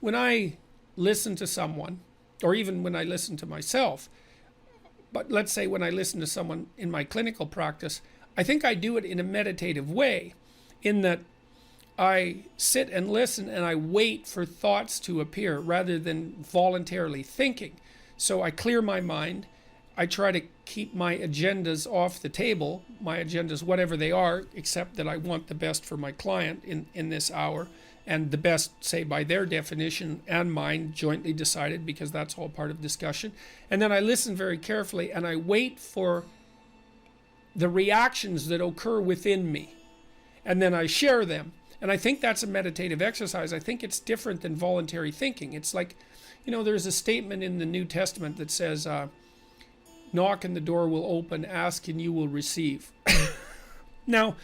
when I listen to someone, or even when I listen to myself, but let's say when I listen to someone in my clinical practice, I think I do it in a meditative way, in that I sit and listen and I wait for thoughts to appear rather than voluntarily thinking. So I clear my mind. I try to keep my agendas off the table, my agendas, whatever they are, except that I want the best for my client in this hour, and the best, say, by their definition and mine, jointly decided, because that's all part of discussion. And then I listen very carefully and I wait for the reactions that occur within me. And then I share them. And I think that's a meditative exercise. I think it's different than voluntary thinking. It's like, there's a statement in the New Testament that says, knock and the door will open, ask and you will receive. Now,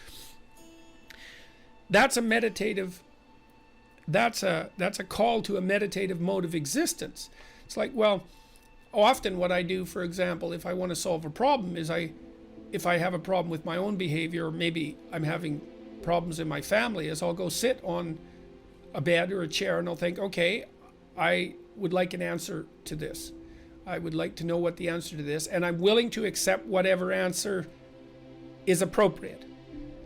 that's a call to a meditative mode of existence. It's like, well, often what I do, for example, if I want to solve a problem, is if I have a problem with my own behavior, or maybe I'm having problems in my family, is I'll go sit on a bed or a chair and I'll think, okay, I would like an answer to this. I would like to know what the answer to this, and I'm willing to accept whatever answer is appropriate.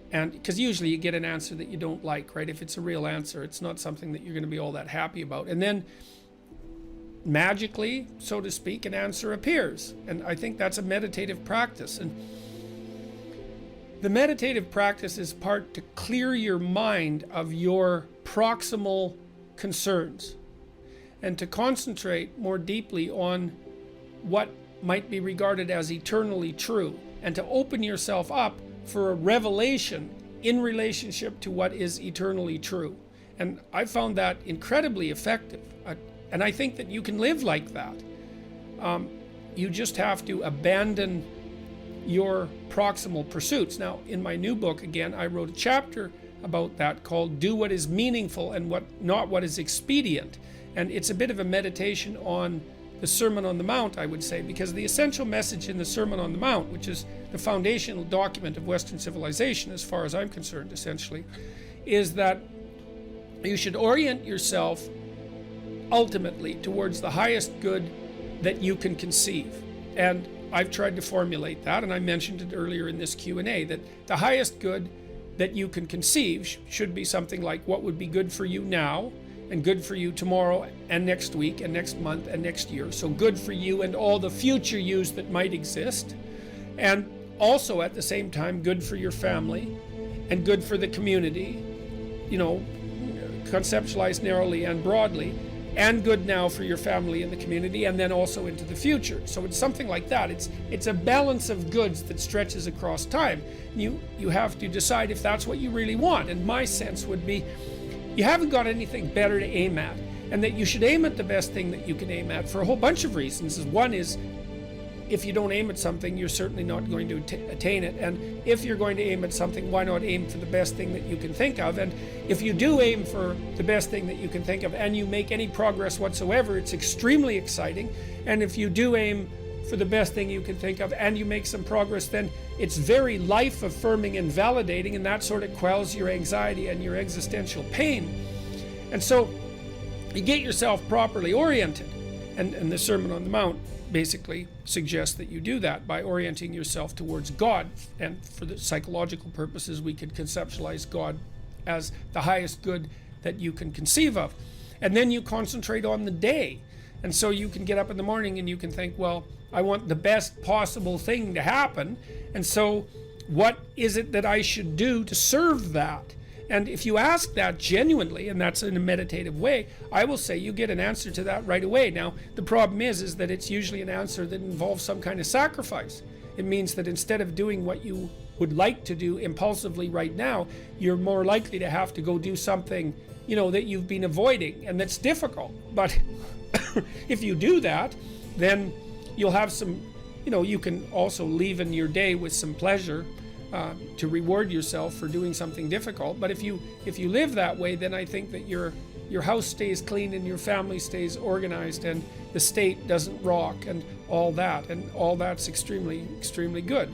And because usually you get an answer that you don't like, right? If it's a real answer, it's not something that you're going to be all that happy about. And then magically, so to speak, an answer appears. And I think that's a meditative practice. And the meditative practice is part to clear your mind of your proximal concerns and to concentrate more deeply on what might be regarded as eternally true, and to open yourself up for a revelation in relationship to what is eternally true. And I found that incredibly effective. And I think that you can live like that. You just have to abandon your proximal pursuits. Now, in my new book, again, I wrote a chapter about that called Do What Is Meaningful and Not What Is Expedient. And it's a bit of a meditation on the Sermon on the Mount, I would say, because the essential message in the Sermon on the Mount, which is the foundational document of Western civilization, as far as I'm concerned, essentially, is that you should orient yourself ultimately towards the highest good that you can conceive. And I've tried to formulate that, and I mentioned it earlier in this Q&A, that the highest good that you can conceive should be something like what would be good for you now, and good for you tomorrow and next week and next month and next year. So good for you and all the future yous that might exist. And also at the same time, good for your family and good for the community, conceptualized narrowly and broadly, and good now for your family and the community, and then also into the future. So it's something like that. It's a balance of goods that stretches across time. You have to decide if that's what you really want. And my sense would be, you haven't got anything better to aim at, and that you should aim at the best thing that you can aim at for a whole bunch of reasons. One is, if you don't aim at something, you're certainly not going to attain it. And if you're going to aim at something, why not aim for the best thing that you can think of? And if you do aim for the best thing that you can think of and you make any progress whatsoever, it's extremely exciting. And if you do aim for the best thing you can think of and you make some progress, then it's very life affirming and validating, and that sort of quells your anxiety and your existential pain. And so you get yourself properly oriented, and the Sermon on the Mount basically suggests that you do that by orienting yourself towards God. And for the psychological purposes, we could conceptualize God as the highest good that you can conceive of. And then you concentrate on the day. And so you can get up in the morning and you can think, well, I want the best possible thing to happen. And so what is it that I should do to serve that? And if you ask that genuinely, and that's in a meditative way, I will say you get an answer to that right away. Now, the problem is that it's usually an answer that involves some kind of sacrifice. It means that instead of doing what you would like to do impulsively right now, you're more likely to have to go do something, that you've been avoiding, and that's difficult. But if you do that, then you'll have some, you can also leave in your day with some pleasure to reward yourself for doing something difficult. But if you live that way, then I think that your house stays clean and your family stays organized and the state doesn't rock and all that. And all that's extremely, extremely good.